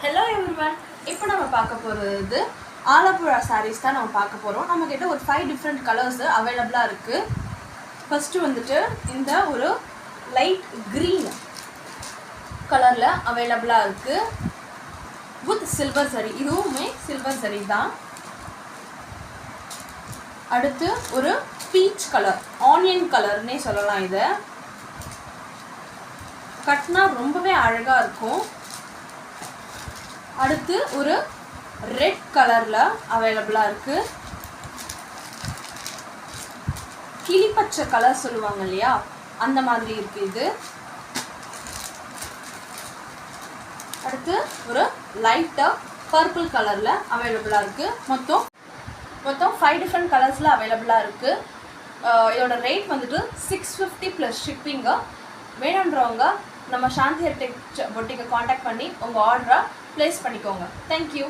Hello everyone, இப்போ நம்ம பார்க்க போகிறது ஆலப்புழா சாரீஸ் தான் நம்ம பார்க்க போகிறோம். நம்மக்கிட்ட ஒரு 5 டிஃப்ரெண்ட் கலர்ஸ் அவைலபிளாக இருக்குது. ஃபஸ்ட்டு வந்துட்டு இந்த ஒரு லைட் க்ரீன் கலரில் அவைலபிளாக இருக்குது வித் சில்வர் சரி. இதுவுமே சில்வர் சரி தான். அடுத்து ஒரு பீச் கலர், ஆனியன் கலர்னே சொல்லலாம். இதை கட்டினா ரொம்பவே அழகாக இருக்கும். அடுத்து ஒரு ரெட் கலரில் அவைலபிளாக இருக்குது. கிளிப்பச்சை கலர் சொல்லுவாங்க இல்லையா, அந்த மாதிரி இருக்குது இது. அடுத்து ஒரு லைட்டாக பர்பிள் கலரில் அவைலபிளாக இருக்குது. மொத்தம் 5 டிஃப்ரெண்ட் கலர்ஸில் அவைலபிளாக இருக்குது. இதோட ரேட் வந்துட்டு 650 ப்ளஸ் ஷிப்பிங்கு. வேணுன்றவங்க நம்ம சாந்தி ஹெர்டெக் பொட்டிக்கை காண்டாக்ட் பண்ணி உங்கள் ஆர்டரை ப்ளேஸ் பண்ணிக்கோங்க. தேங்க்யூ.